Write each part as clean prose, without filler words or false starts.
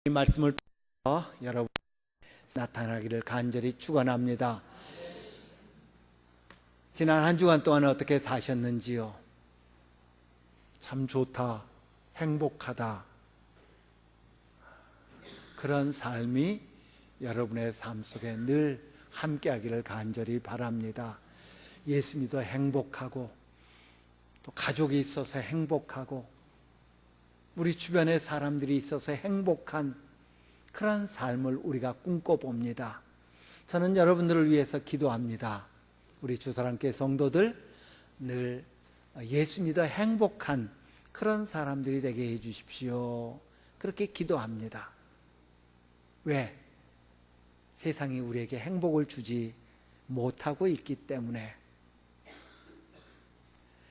이 말씀을 통해서 여러분 나타나기를 간절히 축원합니다. 지난 한 주간 동안 어떻게 사셨는지요? 참 좋다, 행복하다, 그런 삶이 여러분의 삶 속에 늘 함께하기를 간절히 바랍니다. 예수 믿어 행복하고, 또 가족이 있어서 행복하고, 우리 주변에 사람들이 있어서 행복한 그런 삶을 우리가 꿈꿔봅니다. 저는 여러분들을 위해서 기도합니다. 우리 주사랑교회 성도들 늘 예수 믿어 행복한 그런 사람들이 되게 해주십시오. 그렇게 기도합니다. 왜? 세상이 우리에게 행복을 주지 못하고 있기 때문에.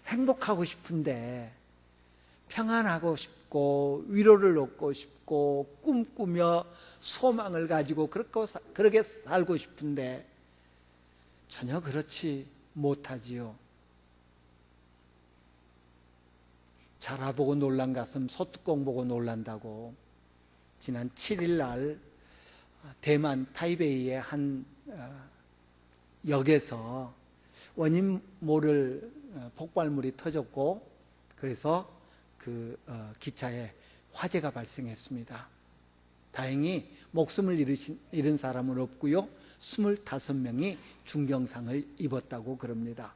행복하고 싶은데 평안하고 싶고 위로를 얻고 싶고 꿈꾸며 소망을 가지고 그렇게 살고 싶은데 전혀 그렇지 못하지요. 자라보고 놀란 가슴 소뚜껑 보고 놀란다고 지난 7일 날 대만 타이베이의 한 역에서 원인 모를 폭발물이 터졌고, 그래서 그 기차에 화재가 발생했습니다. 다행히 목숨을 잃은 사람은 없고요, 25명이 중경상을 입었다고 그럽니다.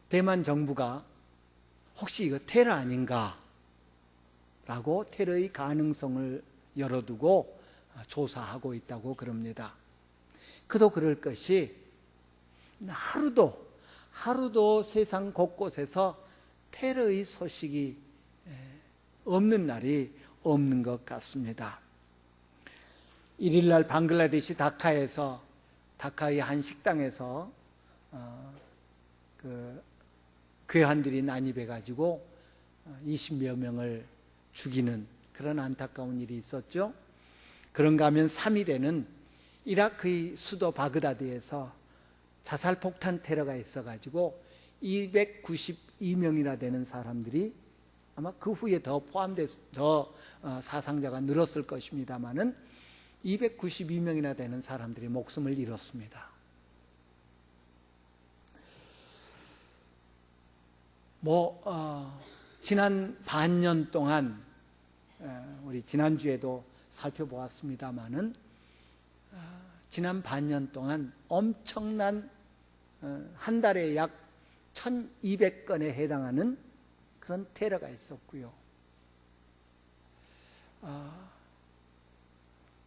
대만 정부가 혹시 이거 테러 아닌가 라고 테러의 가능성을 열어두고 조사하고 있다고 그럽니다. 그도 그럴 것이 하루도 세상 곳곳에서 테러의 소식이 없는 날이 없는 것 같습니다. 1일날 방글라데시 다카의 한 식당에서 괴한들이 난입해가지고 20여 명을 죽이는 그런 안타까운 일이 있었죠. 그런가 하면 3일에는 이라크의 수도 바그다드에서 자살폭탄 테러가 있어가지고 292명이나 되는 사람들이, 아마 그 후에 더 사상자가 늘었을 것입니다마는 292명이나 되는 사람들이 목숨을 잃었습니다. 지난 반년 동안, 우리 지난주에도 살펴보았습니다마는, 지난 반년 동안 엄청난, 한 달에 약 1200건에 해당하는 그런 테러가 있었고요.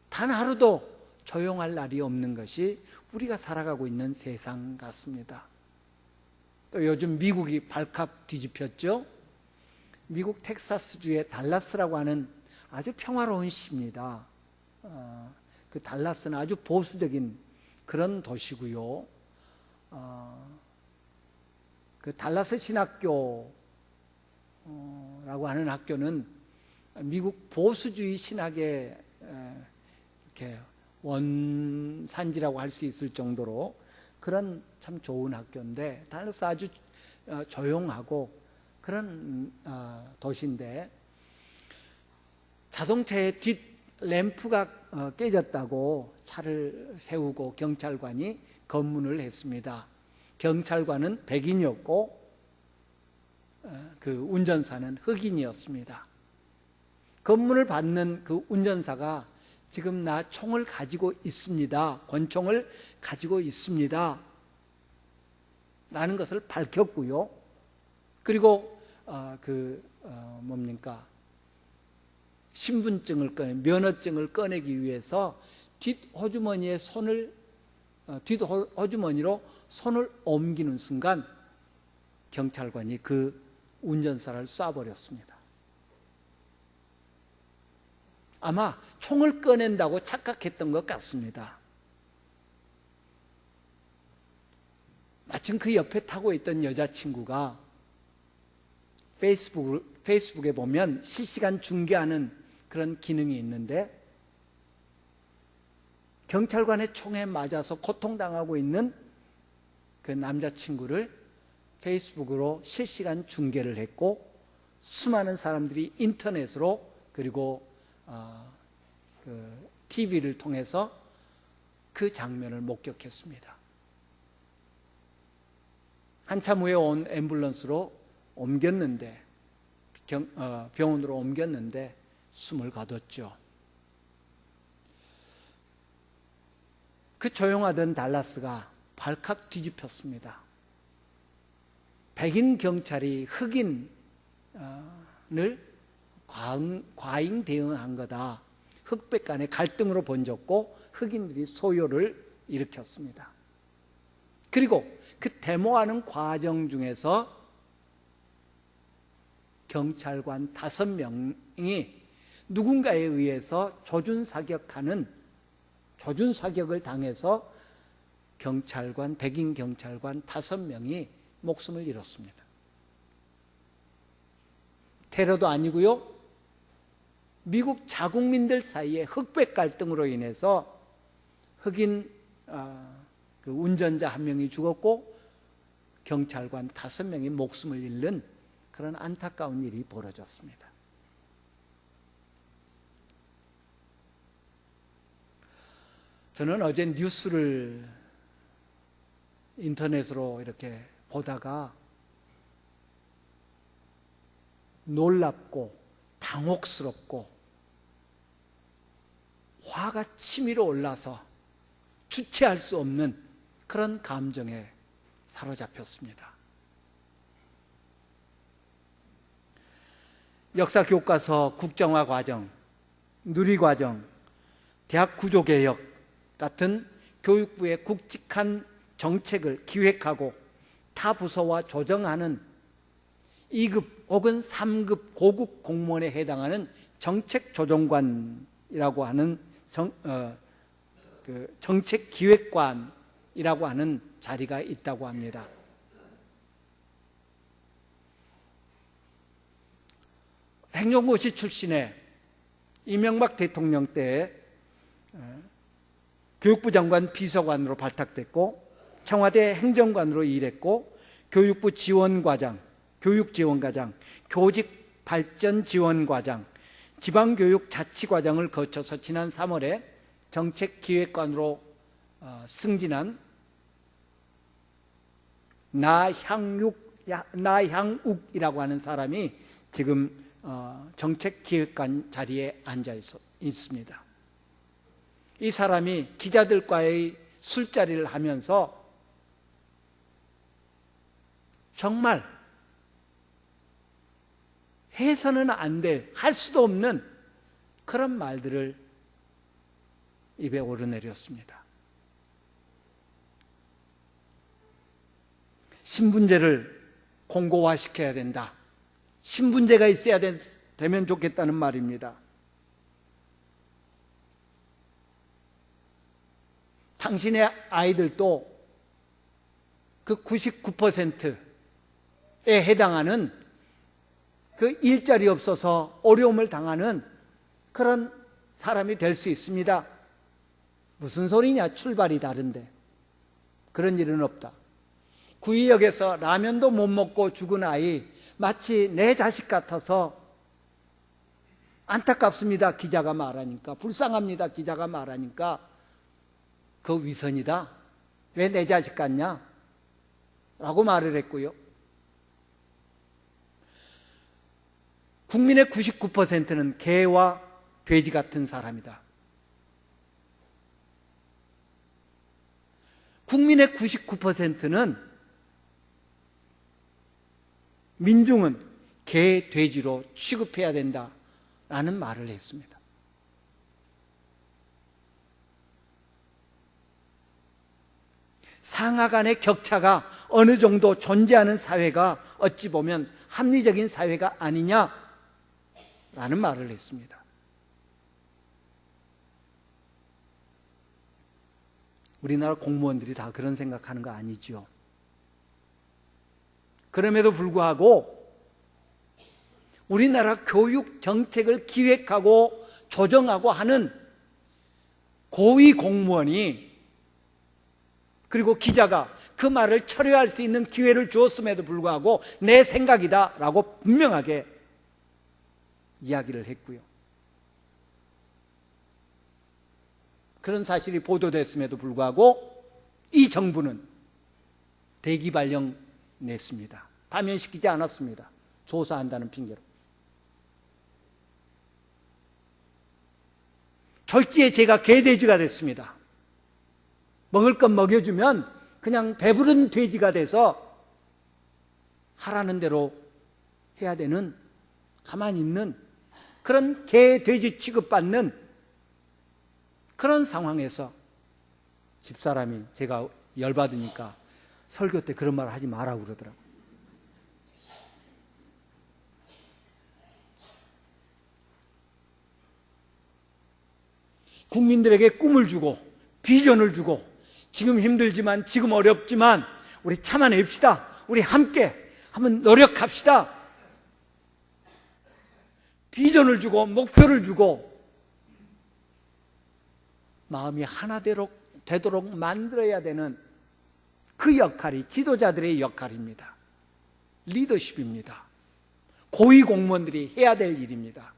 단 하루도 조용할 날이 없는 것이 우리가 살아가고 있는 세상 같습니다. 또 요즘 미국이 발칵 뒤집혔죠. 미국 텍사스주의 달라스라고 하는 아주 평화로운 시입니다. 그 달라스는 아주 보수적인 그런 도시고요. 그 달라스 신학교라고 하는 학교는 미국 보수주의 신학의 이렇게 원산지라고 할 수 있을 정도로 그런 참 좋은 학교인데, 달라스 아주 조용하고 그런 도시인데, 자동차의 뒷 램프가 깨졌다고 차를 세우고 경찰관이 검문을 했습니다. 경찰관은 백인이었고 그 운전사는 흑인이었습니다. 검문을 받는 그 운전사가 지금 나 총을 가지고 있습니다, 권총을 가지고 있습니다 라는 것을 밝혔고요. 그리고 면허증을 꺼내기 위해서 뒷호주머니로 손을 옮기는 순간 경찰관이 그 운전사를 쏴버렸습니다. 아마 총을 꺼낸다고 착각했던 것 같습니다. 마침 그 옆에 타고 있던 여자친구가 페이스북에 보면 실시간 중계하는 그런 기능이 있는데, 경찰관의 총에 맞아서 고통당하고 있는 그 남자친구를 페이스북으로 실시간 중계를 했고, 수많은 사람들이 인터넷으로, 그리고 TV를 통해서 그 장면을 목격했습니다. 한참 후에 온 앰뷸런스로 옮겼는데, 병원으로 옮겼는데 숨을 거뒀죠. 그 조용하던 달라스가 발칵 뒤집혔습니다. 백인 경찰이 흑인을 과잉 대응한 거다. 흑백 간의 갈등으로 번졌고 흑인들이 소요를 일으켰습니다. 그리고 그 데모하는 과정 중에서 경찰관 5명이 누군가에 의해서 조준사격을 당해서 백인 경찰관 5명이 목숨을 잃었습니다. 테러도 아니고요, 미국 자국민들 사이에 흑백 갈등으로 인해서 흑인 그 운전자 1명이 죽었고 경찰관 5명이 목숨을 잃는 그런 안타까운 일이 벌어졌습니다. 저는 어제 뉴스를 인터넷으로 이렇게 보다가 놀랍고 당혹스럽고 화가 치밀어 올라서 주체할 수 없는 그런 감정에 사로잡혔습니다. 역사 교과서 국정화 과정, 누리과정, 대학 구조개혁 같은 교육부의 굵직한 정책을 기획하고 타 부서와 조정하는 2급 혹은 3급 고급 공무원에 해당하는 정책조정관이라고 하는 정책기획관이라고 하는 자리가 있다고 합니다. 행정고시 출신의 이명박 대통령 때 교육부 장관 비서관으로 발탁됐고 청와대 행정관으로 일했고 교육부 지원과장, 교육지원과장, 교직발전지원과장, 지방교육자치과장을 거쳐서 지난 3월에 정책기획관으로 승진한 나향욱이라고 하는 사람이 지금 정책기획관 자리에 앉아 있습니다. 이 사람이 기자들과의 술자리를 하면서 정말 해서는 안 될, 할 수도 없는 그런 말들을 입에 오르내렸습니다. 신분제를 공고화시켜야 된다. 신분제가 있어야 되면 좋겠다는 말입니다. 당신의 아이들도 그 99%에 해당하는 그 일자리 없어서 어려움을 당하는 그런 사람이 될 수 있습니다. 무슨 소리냐, 출발이 다른데. 그런 일은 없다. 구의역에서 라면도 못 먹고 죽은 아이 마치 내 자식 같아서 안타깝습니다, 기자가 말하니까. 불쌍합니다, 기자가 말하니까. 그 위선이다. 왜 내 자식 같냐? 라고 말을 했고요. 국민의 99%는 개와 돼지 같은 사람이다. 국민의 99%는 민중은 개, 돼지로 취급해야 된다라는 말을 했습니다. 상하 간의 격차가 어느 정도 존재하는 사회가 어찌 보면 합리적인 사회가 아니냐라는 말을 했습니다. 우리나라 공무원들이 다 그런 생각하는 거 아니죠. 그럼에도 불구하고 우리나라 교육 정책을 기획하고 조정하고 하는 고위 공무원이, 그리고 기자가 그 말을 철회할 수 있는 기회를 주었음에도 불구하고 내 생각이다 라고 분명하게 이야기를 했고요. 그런 사실이 보도됐음에도 불구하고 이 정부는 대기 발령 냈습니다. 파면시키지 않았습니다. 조사한다는 핑계로. 졸지에 제가 개돼지가 됐습니다. 먹을 것 먹여주면 그냥 배부른 돼지가 돼서 하라는 대로 해야 되는, 가만히 있는 그런 개, 돼지 취급받는 그런 상황에서 집사람이, 제가 열받으니까 설교 때 그런 말 하지 마라고 그러더라고요. 국민들에게 꿈을 주고 비전을 주고, 지금 힘들지만, 지금 어렵지만 우리 참아냅시다. 우리 함께 한번 노력합시다. 비전을 주고 목표를 주고 마음이 하나 되도록 만들어야 되는 그 역할이 지도자들의 역할입니다. 리더십입니다. 고위 공무원들이 해야 될 일입니다.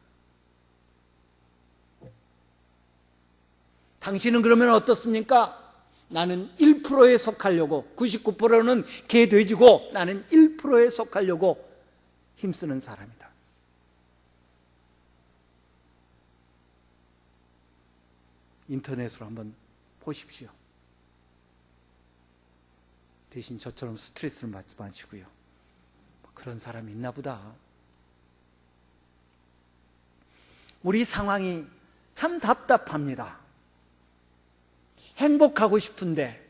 당신은 그러면 어떻습니까? 나는 1%에 속하려고, 99%는 개, 돼지고 나는 1%에 속하려고 힘쓰는 사람이다. 인터넷으로 한번 보십시오. 대신 저처럼 스트레스를 받지 마시고요. 그런 사람이 있나 보다. 우리 상황이 참 답답합니다. 행복하고 싶은데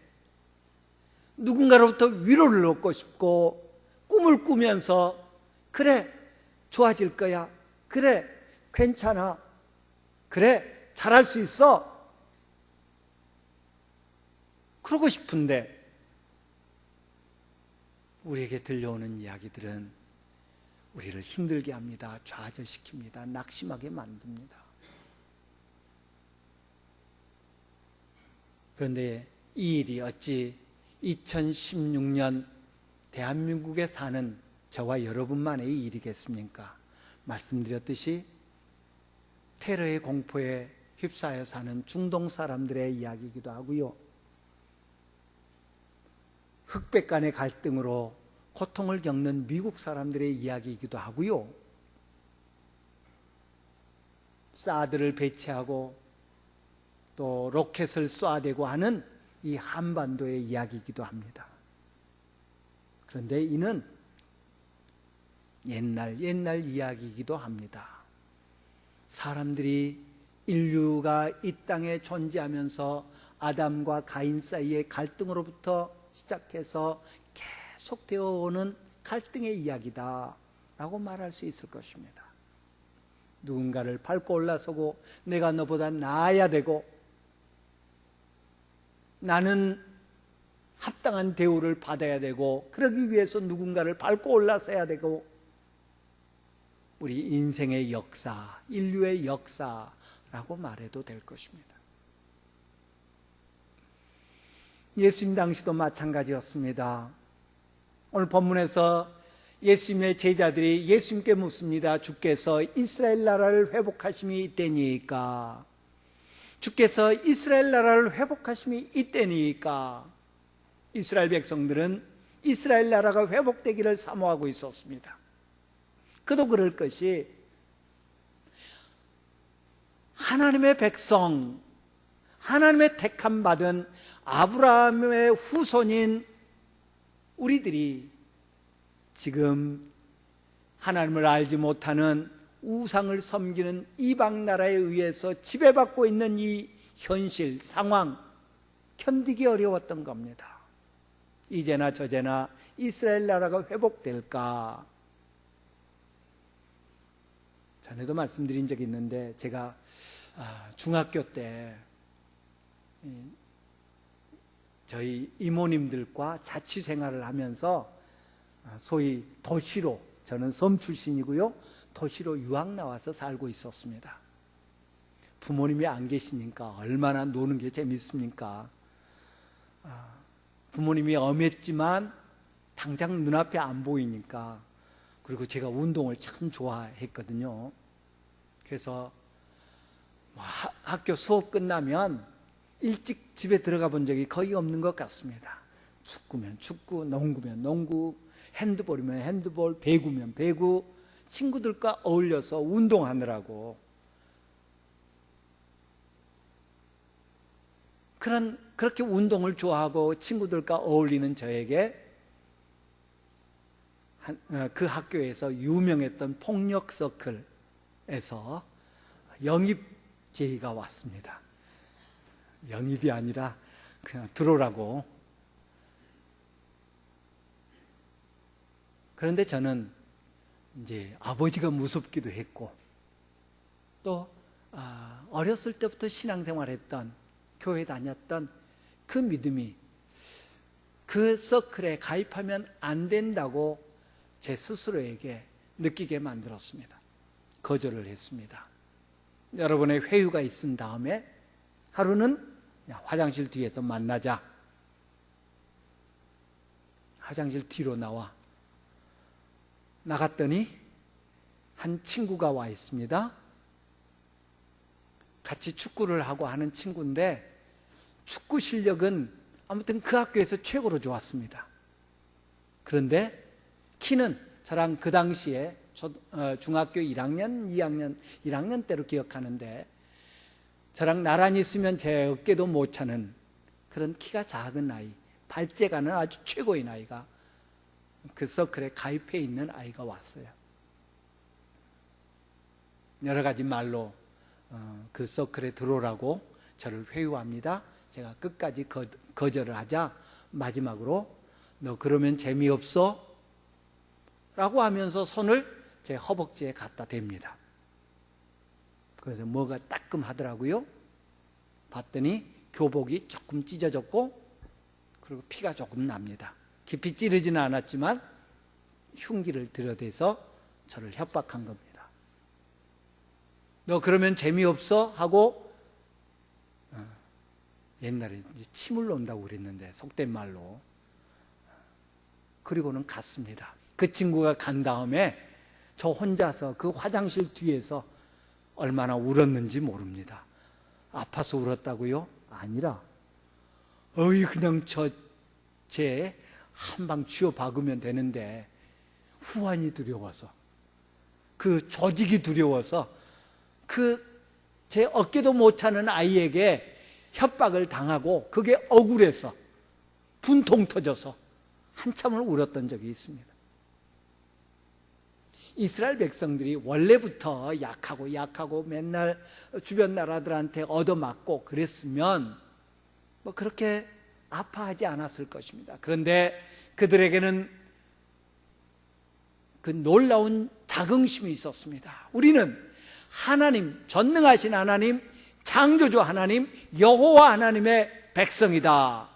누군가로부터 위로를 얻고 싶고, 꿈을 꾸면서 그래 좋아질 거야, 그래 괜찮아, 그래 잘할 수 있어, 그러고 싶은데 우리에게 들려오는 이야기들은 우리를 힘들게 합니다. 좌절시킵니다. 낙심하게 만듭니다. 그런데 이 일이 어찌 2016년 대한민국에 사는 저와 여러분만의 일이겠습니까? 말씀드렸듯이 테러의 공포에 휩싸여 사는 중동 사람들의 이야기이기도 하고요. 흑백 간의 갈등으로 고통을 겪는 미국 사람들의 이야기이기도 하고요. 사드를 배치하고 또 로켓을 쏴대고 하는 이 한반도의 이야기이기도 합니다. 그런데 이는 옛날 이야기이기도 합니다. 사람들이, 인류가 이 땅에 존재하면서 아담과 가인 사이의 갈등으로부터 시작해서 계속 되어오는 갈등의 이야기다 라고 말할 수 있을 것입니다. 누군가를 밟고 올라서고 내가 너보다 나아야 되고, 나는 합당한 대우를 받아야 되고, 그러기 위해서 누군가를 밟고 올라서야 되고, 우리 인생의 역사, 인류의 역사라고 말해도 될 것입니다. 예수님 당시도 마찬가지였습니다. 오늘 본문에서 예수님의 제자들이 예수님께 묻습니다. 주께서 이스라엘 나라를 회복하심이 이때니까? 주께서 이스라엘 나라를 회복하심이 이때니까? 이스라엘 백성들은 이스라엘 나라가 회복되기를 사모하고 있었습니다. 그도 그럴 것이, 하나님의 백성, 하나님의 택함 받은 아브라함의 후손인 우리들이 지금 하나님을 알지 못하는 우상을 섬기는 이방 나라에 의해서 지배받고 있는 이 현실 상황, 견디기 어려웠던 겁니다. 이제나 저제나 이스라엘 나라가 회복될까? 전에도 말씀드린 적이 있는데, 제가 중학교 때 저희 이모님들과 자취 생활을 하면서 소위 도시로, 저는 섬 출신이고요, 도시로 유학 나와서 살고 있었습니다. 부모님이 안 계시니까 얼마나 노는 게 재밌습니까? 부모님이 엄했지만 당장 눈앞에 안 보이니까. 그리고 제가 운동을 참 좋아했거든요. 그래서 학교 수업 끝나면 일찍 집에 들어가 본 적이 거의 없는 것 같습니다. 축구면 축구, 농구면 농구, 핸드볼이면 핸드볼, 배구면 배구, 친구들과 어울려서 운동하느라고 그렇게 운동을 좋아하고 친구들과 어울리는 저에게 그 학교에서 유명했던 폭력 서클에서 영입 제의가 왔습니다. 영입이 아니라 그냥 들어오라고. 그런데 저는 이제 아버지가 무섭기도 했고 또 어렸을 때부터 신앙생활했던 교회 다녔던 그 믿음이 그 서클에 가입하면 안 된다고 제 스스로에게 느끼게 만들었습니다. 거절을 했습니다. 여러분의 회유가 있은 다음에 하루는 화장실 뒤에서 만나자. 화장실 뒤로 나갔더니 한 친구가 와 있습니다. 같이 축구를 하고 하는 친구인데 축구 실력은 아무튼 그 학교에서 최고로 좋았습니다. 그런데 키는 저랑 그 당시에 중학교 1학년, 1학년 때로 기억하는데 저랑 나란히 있으면 제 어깨도 못 차는 그런 키가 작은 아이, 발재가는 아주 최고의 아이가 그 서클에 가입해 있는 아이가 왔어요. 여러 가지 말로 그 서클에 들어오라고 저를 회유합니다. 제가 끝까지 거절을 하자 마지막으로 너 그러면 재미없어? 라고 하면서 손을 제 허벅지에 갖다 댑니다. 그래서 뭐가 따끔하더라고요. 봤더니 교복이 조금 찢어졌고 그리고 피가 조금 납니다. 깊이 찌르지는 않았지만 흉기를 들여대서 저를 협박한 겁니다. 너 그러면 재미없어? 하고 옛날에 침을 놓는다고 그랬는데 속된 말로 그리고는 갔습니다. 그 친구가 간 다음에 저 혼자서 그 화장실 뒤에서 얼마나 울었는지 모릅니다. 아파서 울었다고요? 아니라 그냥 쟤 한 방 쥐어 박으면 되는데 후환이 두려워서 그 조직이 두려워서 그 제 어깨도 못 차는 아이에게 협박을 당하고 그게 억울해서 분통 터져서 한참을 울었던 적이 있습니다. 이스라엘 백성들이 원래부터 약하고 맨날 주변 나라들한테 얻어맞고 그랬으면 뭐 그렇게 아파하지 않았을 것입니다. 그런데 그들에게는 그 놀라운 자긍심이 있었습니다. 우리는 하나님, 전능하신 하나님, 창조주 하나님, 여호와 하나님의 백성이다.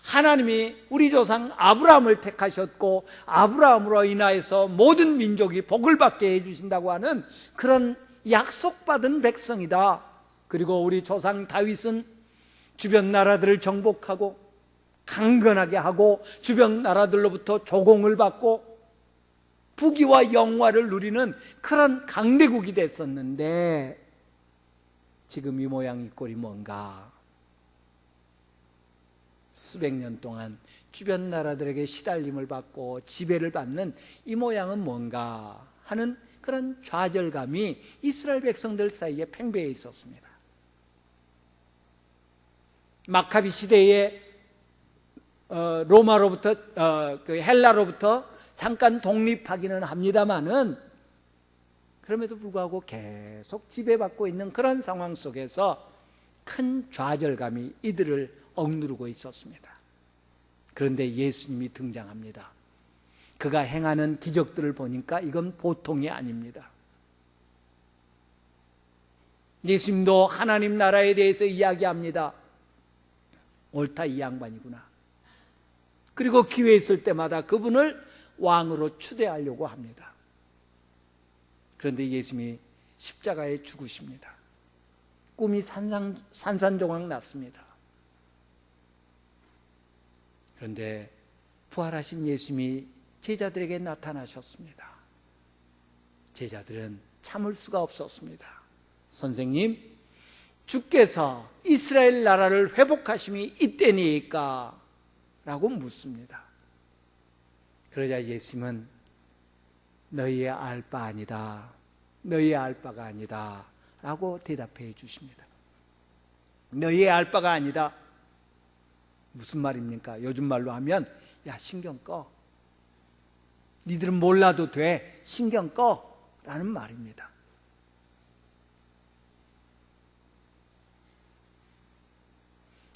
하나님이 우리 조상 아브라함을 택하셨고 아브라함으로 인하여서 모든 민족이 복을 받게 해주신다고 하는 그런 약속받은 백성이다. 그리고 우리 조상 다윗은 주변 나라들을 정복하고 강건하게 하고 주변 나라들로부터 조공을 받고 부귀와 영화를 누리는 그런 강대국이 됐었는데 지금 이 모양 이 꼴이 뭔가? 수백 년 동안 주변 나라들에게 시달림을 받고 지배를 받는 이 모양은 뭔가 하는 그런 좌절감이 이스라엘 백성들 사이에 팽배해 있었습니다. 마카비 시대에 로마로부터 그 헬라로부터 잠깐 독립하기는 합니다만은 그럼에도 불구하고 계속 지배받고 있는 그런 상황 속에서 큰 좌절감이 이들을 억누르고 있었습니다. 그런데 예수님이 등장합니다. 그가 행하는 기적들을 보니까 이건 보통이 아닙니다. 예수님도 하나님 나라에 대해서 이야기합니다. 옳다, 이 양반이구나. 그리고 기회 있을 때마다 그분을 왕으로 추대하려고 합니다. 그런데 예수님이 십자가에 죽으십니다. 꿈이 산산조각 났습니다. 그런데 부활하신 예수님이 제자들에게 나타나셨습니다. 제자들은 참을 수가 없었습니다. 선생님, 주께서 이 이스라엘 나라를 회복하심이 이때니까? 라고 묻습니다. 그러자 예수님은 너희의 알 바 아니다, 너희의 알 바가 아니다 라고 대답해 주십니다. 너희의 알 바가 아니다, 무슨 말입니까? 요즘 말로 하면 야 신경 꺼, 니들은 몰라도 돼, 신경 꺼 라는 말입니다.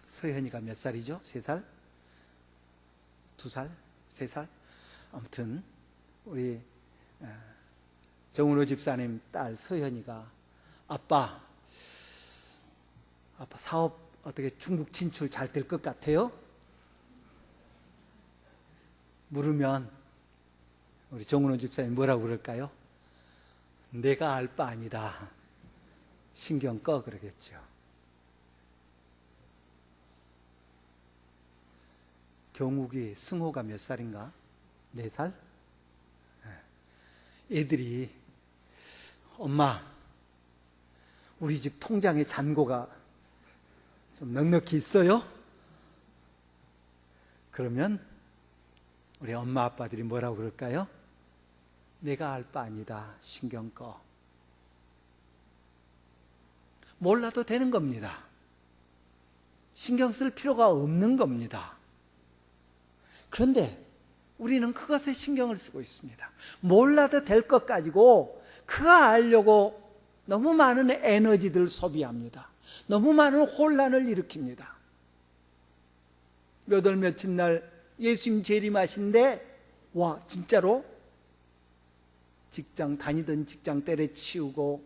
서현이가 몇 살이죠? 3살? 2살? 3살? 아무튼 우리 정은호 집사님 딸 서현이가 아빠 사업 어떻게 중국 진출 잘 될 것 같아요? 물으면 우리 정은호 집사님 뭐라고 그럴까요? 내가 알 바 아니다, 신경 꺼 그러겠죠. 경욱이 승호가 몇 살인가? 4살? 애들이 엄마 우리 집 통장에 잔고가 좀 넉넉히 있어요? 그러면 우리 엄마 아빠들이 뭐라고 그럴까요? 내가 알 바 아니다, 신경 꺼. 몰라도 되는 겁니다. 신경 쓸 필요가 없는 겁니다. 그런데 우리는 그것에 신경을 쓰고 있습니다. 몰라도 될 것 가지고 그거 알려고 너무 많은 에너지들 소비합니다. 너무 많은 혼란을 일으킵니다. 몇 월 며칠 날 예수님 재림하신데 와 진짜로 직장 다니던 직장 때려치우고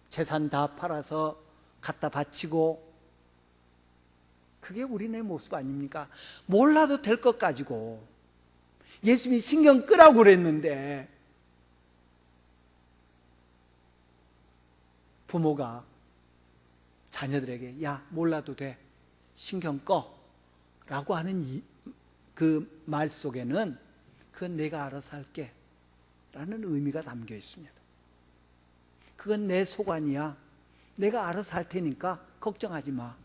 재산 다 팔아서 갖다 바치고, 그게 우리네 모습 아닙니까? 몰라도 될 것 가지고 예수님이 신경 끄라고 그랬는데 부모가 자녀들에게 야 몰라도 돼, 신경 꺼 라고 하는 그 말 속에는 그건 내가 알아서 할게 라는 의미가 담겨 있습니다. 그건 내 소관이야, 내가 알아서 할 테니까 걱정하지 마,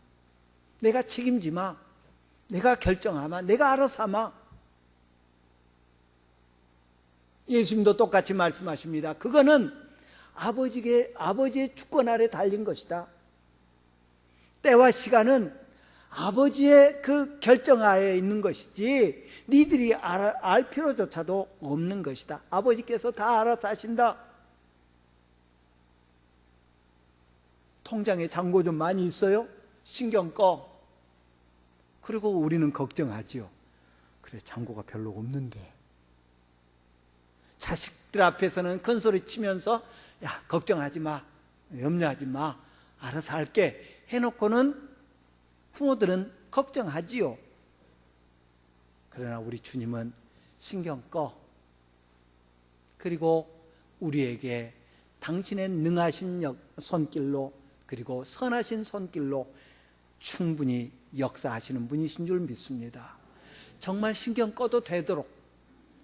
내가 책임지 마, 내가 결정하마, 내가 알아서 하마. 예수님도 똑같이 말씀하십니다. 그거는 아버지의 주권 아래 달린 것이다. 때와 시간은 아버지의 그 결정하에 있는 것이지 니들이 알 필요조차도 없는 것이다. 아버지께서 다 알아서 하신다. 통장에 잔고 좀 많이 있어요? 신경 꺼. 그리고 우리는 걱정하지요. 그래 잔고가 별로 없는데. 자식들 앞에서는 큰 소리 치면서 야 걱정하지 마, 염려하지 마, 알아서 할게 해놓고는 부모들은 걱정하지요. 그러나 우리 주님은 신경 꺼. 그리고 우리에게 당신의 능하신 손길로 그리고 선하신 손길로 충분히 역사하시는 분이신 줄 믿습니다. 정말 신경 꺼도 되도록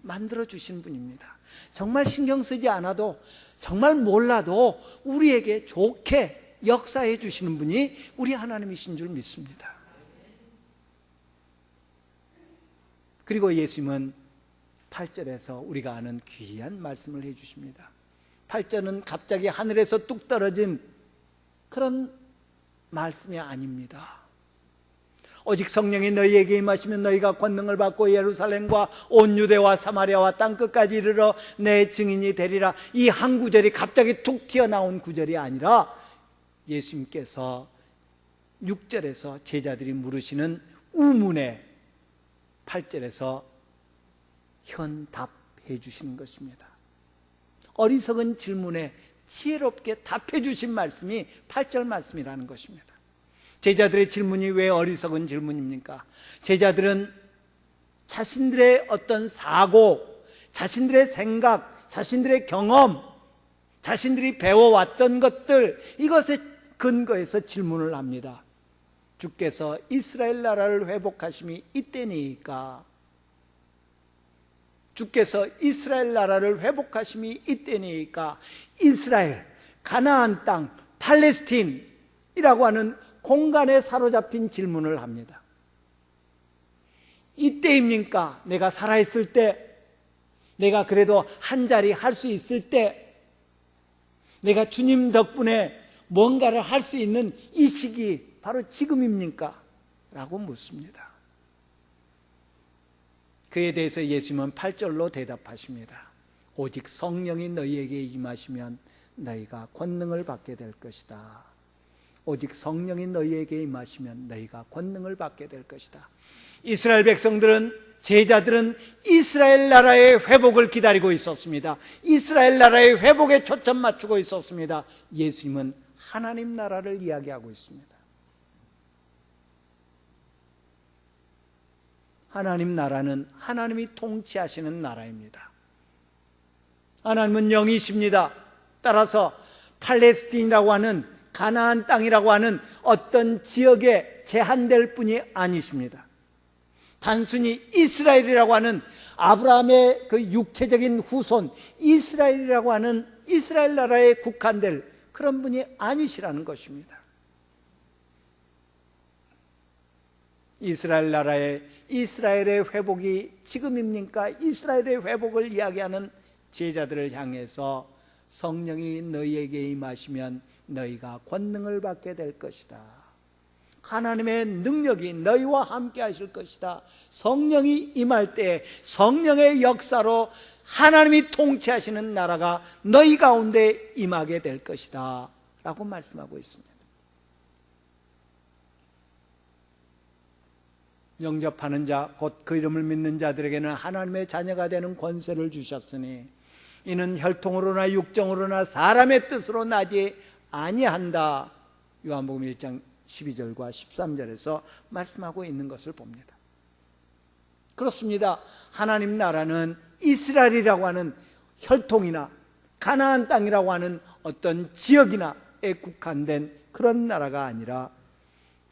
만들어주신 분입니다. 정말 신경 쓰지 않아도, 정말 몰라도 우리에게 좋게 역사해 주시는 분이 우리 하나님이신 줄 믿습니다. 그리고 예수님은 8절에서 우리가 아는 귀한 말씀을 해 주십니다. 8절은 갑자기 하늘에서 뚝 떨어진 그런 말씀이 아닙니다. 오직 성령이 너희에게 임하시면 너희가 권능을 받고 예루살렘과 온 유대와 사마리아와 땅끝까지 이르러 내 증인이 되리라. 이 한 구절이 갑자기 툭 튀어나온 구절이 아니라 예수님께서 6절에서 제자들이 물으시는 우문에 8절에서 현답해 주시는 것입니다. 어리석은 질문에 지혜롭게 답해 주신 말씀이 8절 말씀이라는 것입니다. 제자들의 질문이 왜 어리석은 질문입니까? 제자들은 자신들의 어떤 사고, 자신들의 생각, 자신들의 경험, 자신들이 배워왔던 것들, 이것에 근거해서 질문을 합니다. 주께서 이스라엘 나라를 회복하심이 이때니까, 주께서 이스라엘 나라를 회복하심이 이때니까, 이스라엘, 가나안 땅, 팔레스틴이라고 하는 공간에 사로잡힌 질문을 합니다. 이때입니까? 내가 살아있을 때, 내가 그래도 한 자리 할 수 있을 때, 내가 주님 덕분에 뭔가를 할 수 있는 이 시기 바로 지금입니까? 라고 묻습니다. 그에 대해서 예수님은 8절로 대답하십니다. 오직 성령이 너희에게 임하시면 너희가 권능을 받게 될 것이다. 오직 성령이 너희에게 임하시면 너희가 권능을 받게 될 것이다. 이스라엘 백성들은, 제자들은 이스라엘 나라의 회복을 기다리고 있었습니다. 이스라엘 나라의 회복에 초점 맞추고 있었습니다. 예수님은 하나님 나라를 이야기하고 있습니다. 하나님 나라는 하나님이 통치하시는 나라입니다. 하나님은 영이십니다. 따라서 팔레스틴이라고 하는, 가나안 땅이라고 하는 어떤 지역에 제한될 뿐이 아니십니다. 단순히 이스라엘이라고 하는 아브라함의 그 육체적인 후손 이스라엘이라고 하는 이스라엘 나라에 국한될 그런 분이 아니시라는 것입니다. 이스라엘 나라의, 이스라엘의 회복이 지금입니까? 이스라엘의 회복을 이야기하는 제자들을 향해서 성령이 너희에게 임하시면 너희가 권능을 받게 될 것이다. 하나님의 능력이 너희와 함께 하실 것이다. 성령이 임할 때 성령의 역사로 하나님이 통치하시는 나라가 너희 가운데 임하게 될 것이다 라고 말씀하고 있습니다. 영접하는 자, 곧 그 이름을 믿는 자들에게는 하나님의 자녀가 되는 권세를 주셨으니 이는 혈통으로나 육정으로나 사람의 뜻으로 나지 아니한다. 요한복음 1장 12절과 13절에서 말씀하고 있는 것을 봅니다. 그렇습니다. 하나님 나라는 이스라엘이라고 하는 혈통이나 가나안 땅이라고 하는 어떤 지역이나에 국한된 그런 나라가 아니라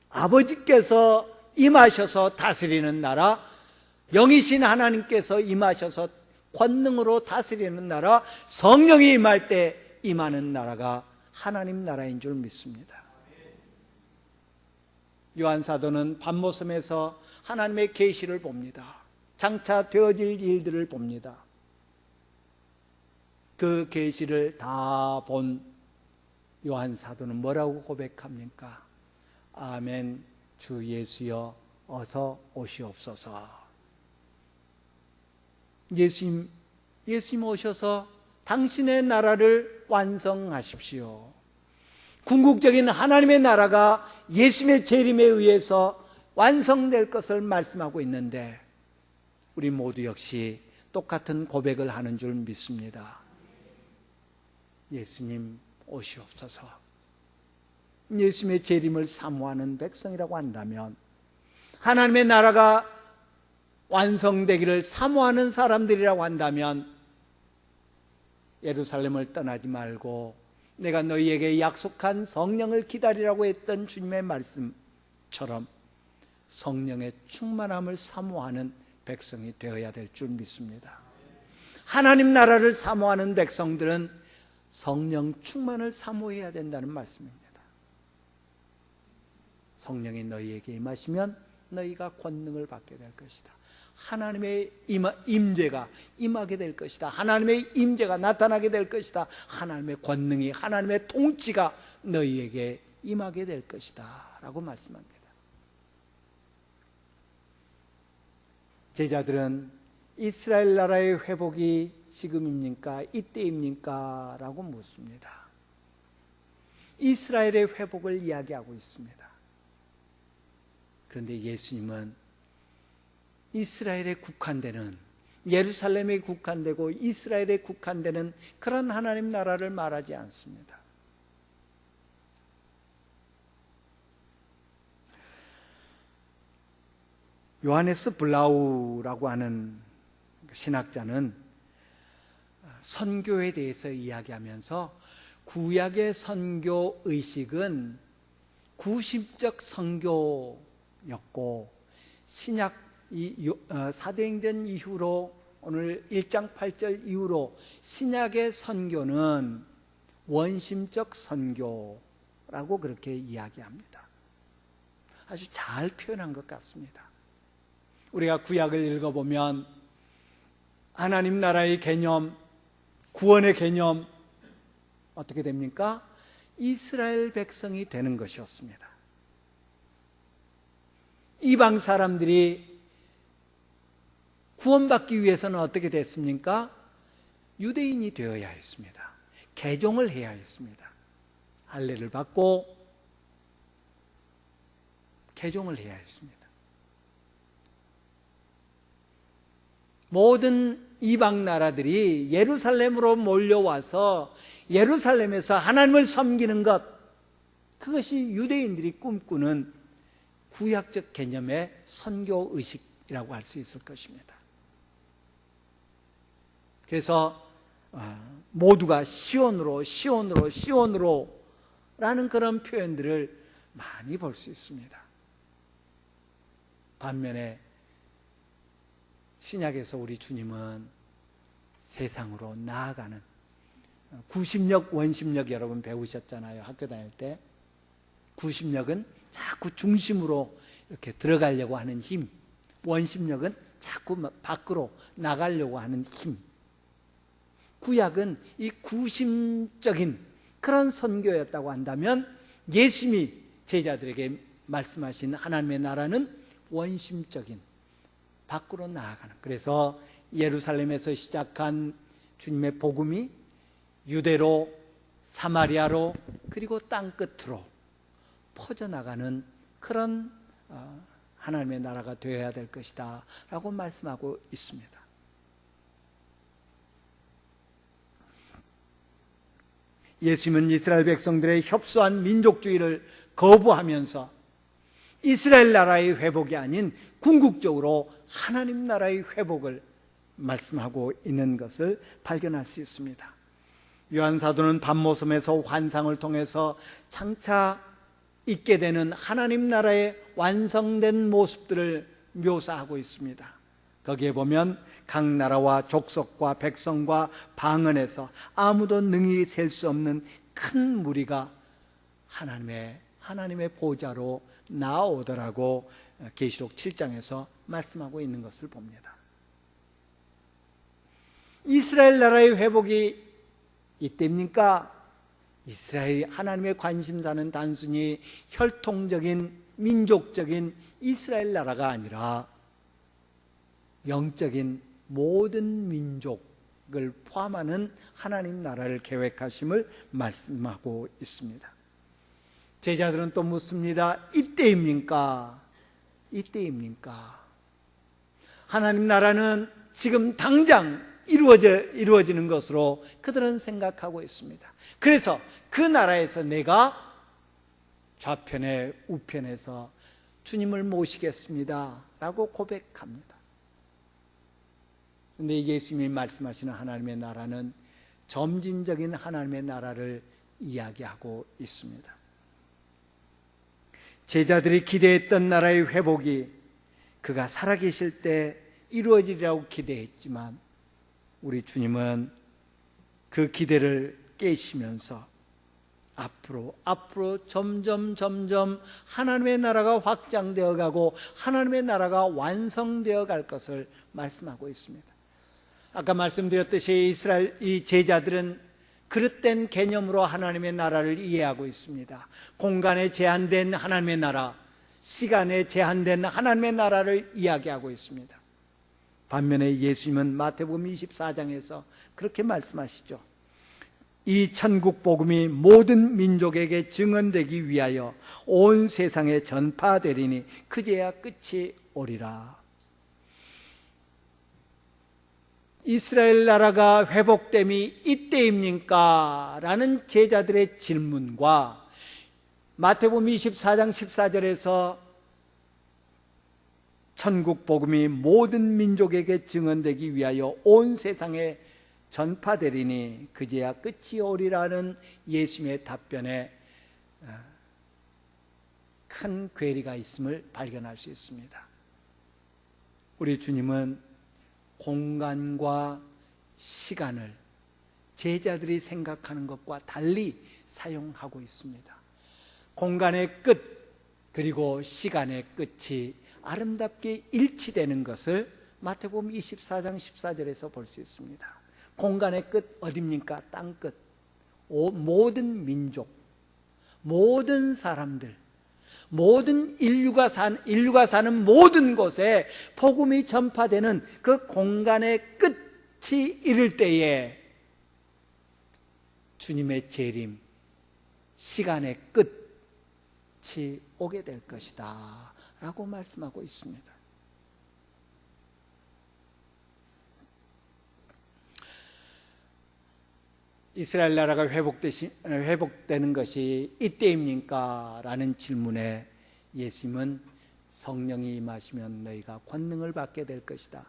아버지께서 임하셔서 다스리는 나라, 영이신 하나님께서 임하셔서 권능으로 다스리는 나라, 성령이 임할 때 임하는 나라가 하나님 나라인 줄 믿습니다. 요한 사도는 밤모섬에서 하나님의 계시를 봅니다. 장차 되어질 일들을 봅니다. 그 계시를 다 본 요한 사도는 뭐라고 고백합니까? 아멘, 주 예수여 어서 오시옵소서. 예수님 오셔서 당신의 나라를 완성하십시오. 궁극적인 하나님의 나라가 예수님의 재림에 의해서 완성될 것을 말씀하고 있는데 우리 모두 역시 똑같은 고백을 하는 줄 믿습니다. 예수님 오시옵소서. 예수님의 재림을 사모하는 백성이라고 한다면, 하나님의 나라가 완성되기를 사모하는 사람들이라고 한다면 예루살렘을 떠나지 말고 내가 너희에게 약속한 성령을 기다리라고 했던 주님의 말씀처럼 성령의 충만함을 사모하는 백성이 되어야 될 줄 믿습니다. 하나님 나라를 사모하는 백성들은 성령 충만을 사모해야 된다는 말씀입니다. 성령이 너희에게 임하시면 너희가 권능을 받게 될 것이다. 하나님의 임재가 임하게 될 것이다. 하나님의 임재가 나타나게 될 것이다. 하나님의 권능이, 하나님의 통치가 너희에게 임하게 될 것이다 라고 말씀합니다. 제자들은 이스라엘 나라의 회복이 지금입니까? 이때입니까? 라고 묻습니다. 이스라엘의 회복을 이야기하고 있습니다. 그런데 예수님은 이스라엘에 국한되는, 예루살렘에 국한되고 이스라엘에 국한되는 그런 하나님 나라를 말하지 않습니다. 요하네스 블라우라고 하는 신학자는 선교에 대해서 이야기하면서 구약의 선교 의식은 구심적 선교였고 신약 사도행전 이후로 오늘 1장 8절 이후로 신약의 선교는 원심적 선교라고 그렇게 이야기합니다. 아주 잘 표현한 것 같습니다. 우리가 구약을 읽어보면 하나님 나라의 개념, 구원의 개념 어떻게 됩니까? 이스라엘 백성이 되는 것이었습니다. 이방 사람들이 구원받기 위해서는 어떻게 됐습니까? 유대인이 되어야 했습니다. 개종을 해야 했습니다. 할례를 받고 개종을 해야 했습니다. 모든 이방 나라들이 예루살렘으로 몰려와서 예루살렘에서 하나님을 섬기는 것, 그것이 유대인들이 꿈꾸는 구약적 개념의 선교 의식이라고 할 수 있을 것입니다. 그래서 모두가 시온으로 라는 그런 표현들을 많이 볼 수 있습니다. 반면에 신약에서 우리 주님은 세상으로 나아가는 구심력, 원심력 여러분 배우셨잖아요. 학교 다닐 때. 구심력은 자꾸 중심으로 이렇게 들어가려고 하는 힘, 원심력은 자꾸 밖으로 나가려고 하는 힘. 구약은 이 구심적인 그런 선교였다고 한다면 예수님이 제자들에게 말씀하신 하나님의 나라는 원심적인 밖으로 나아가는, 그래서 예루살렘에서 시작한 주님의 복음이 유대로, 사마리아로, 그리고 땅끝으로 퍼져나가는 그런 하나님의 나라가 되어야 될 것이다 라고 말씀하고 있습니다. 예수님은 이스라엘 백성들의 협소한 민족주의를 거부하면서 이스라엘 나라의 회복이 아닌 궁극적으로 하나님 나라의 회복을 말씀하고 있는 것을 발견할 수 있습니다. 요한사도는 밤모섬에서 환상을 통해서 장차 있게 되는 하나님 나라의 완성된 모습들을 묘사하고 있습니다. 거기에 보면 각 나라와 족속과 백성과 방언에서 아무도 능히 셀 수 없는 큰 무리가 하나님의 보좌로 나오더라고 계시록 7장에서 말씀하고 있는 것을 봅니다. 이스라엘 나라의 회복이 이때입니까? 이스라엘이 하나님의 관심사는 단순히 혈통적인 민족적인 이스라엘 나라가 아니라 영적인 모든 민족을 포함하는 하나님 나라를 계획하심을 말씀하고 있습니다. 제자들은 또 묻습니다. 이때입니까? 이때입니까? 하나님 나라는 지금 당장 이루어지는 것으로 그들은 생각하고 있습니다. 그래서 그 나라에서 내가 좌편에 우편에서 주님을 모시겠습니다 라고 고백합니다. 그런데 예수님이 말씀하시는 하나님의 나라는 점진적인 하나님의 나라를 이야기하고 있습니다. 제자들이 기대했던 나라의 회복이 그가 살아계실 때 이루어지리라고 기대했지만 우리 주님은 그 기대를 깨시면서 앞으로 점점 하나님의 나라가 확장되어 가고 하나님의 나라가 완성되어 갈 것을 말씀하고 있습니다. 아까 말씀드렸듯이 이스라엘 이 제자들은 그릇된 개념으로 하나님의 나라를 이해하고 있습니다. 공간에 제한된 하나님의 나라, 시간에 제한된 하나님의 나라를 이야기하고 있습니다. 반면에 예수님은 마태복음 24장에서 그렇게 말씀하시죠. 이 천국 복음이 모든 민족에게 증언되기 위하여 온 세상에 전파되리니 그제야 끝이 오리라. 이스라엘 나라가 회복됨이 이때입니까? 라는 제자들의 질문과 마태복음 24장 14절에서 천국 복음이 모든 민족에게 증언되기 위하여 온 세상에 전파되리니 그제야 끝이 오리라는 예수님의 답변에 큰 괴리가 있음을 발견할 수 있습니다. 우리 주님은 공간과 시간을 제자들이 생각하는 것과 달리 사용하고 있습니다. 공간의 끝, 그리고 시간의 끝이 아름답게 일치되는 것을 마태복음 24장 14절에서 볼 수 있습니다. 공간의 끝 어딥니까? 땅끝. 모든 민족, 모든 사람들, 모든 인류가 사는 모든 곳에 복음이 전파되는 그 공간의 끝이 이를 때에 주님의 재림, 시간의 끝이 오게 될 것이다 라고 말씀하고 있습니다. 이스라엘 나라가 회복되는 것이 이때입니까? 라는 질문에 예수님은 성령이 임하시면 너희가 권능을 받게 될 것이다.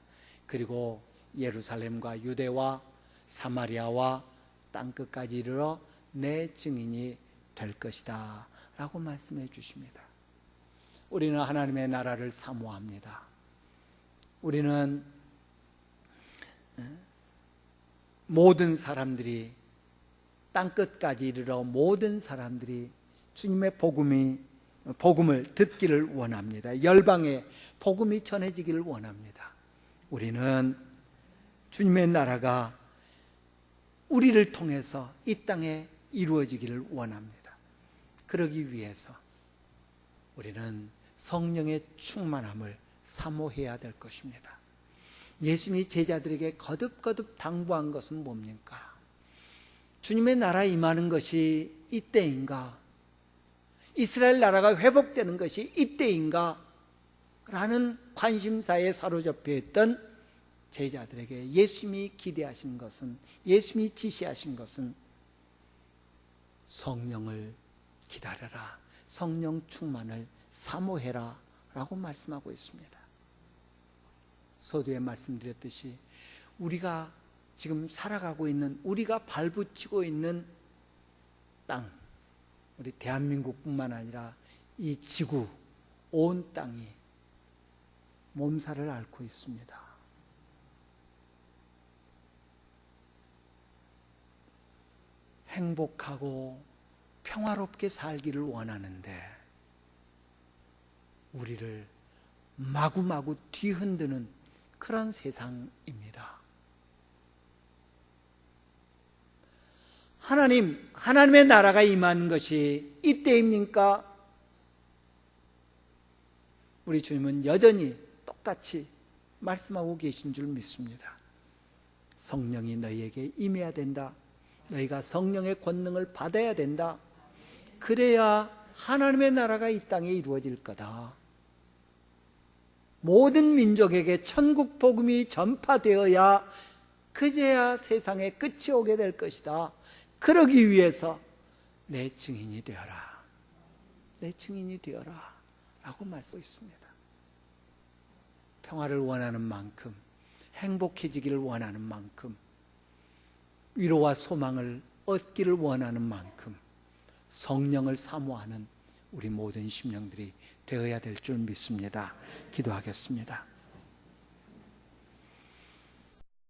그리고 예루살렘과 유대와 사마리아와 땅끝까지 이르러 내 증인이 될 것이다 라고 말씀해 주십니다. 우리는 하나님의 나라를 사모합니다. 우리는 모든 사람들이 땅끝까지 이르러 모든 사람들이 주님의 복음을 듣기를 원합니다. 열방에 복음이 전해지기를 원합니다. 우리는 주님의 나라가 우리를 통해서 이 땅에 이루어지기를 원합니다. 그러기 위해서 우리는 성령의 충만함을 사모해야 될 것입니다. 예수님이 제자들에게 거듭거듭 당부한 것은 뭡니까? 주님의 나라에 임하는 것이 이때인가? 이스라엘 나라가 회복되는 것이 이때인가? 라는 관심사에 사로잡혀 있던 제자들에게 예수님이 기대하신 것은, 예수님이 지시하신 것은 성령을 기다려라, 성령 충만을 사모해라 라고 말씀하고 있습니다. 서두에 말씀드렸듯이 우리가 지금 살아가고 있는, 우리가 발붙이고 있는 땅, 우리 대한민국뿐만 아니라 이 지구, 온 땅이 몸살을 앓고 있습니다. 행복하고 평화롭게 살기를 원하는데 우리를 마구마구 뒤흔드는 그런 세상입니다. 하나님의 나라가 임한 것이 이때입니까? 우리 주님은 여전히 똑같이 말씀하고 계신 줄 믿습니다. 성령이 너희에게 임해야 된다. 너희가 성령의 권능을 받아야 된다. 그래야 하나님의 나라가 이 땅에 이루어질 거다. 모든 민족에게 천국 복음이 전파되어야 그제야 세상에 끝이 오게 될 것이다. 그러기 위해서 내 증인이 되어라, 내 증인이 되어라 라고 말씀했습니다. 평화를 원하는 만큼, 행복해지기를 원하는 만큼, 위로와 소망을 얻기를 원하는 만큼 성령을 사모하는 우리 모든 심령들이 되어야 될 줄 믿습니다. 기도하겠습니다.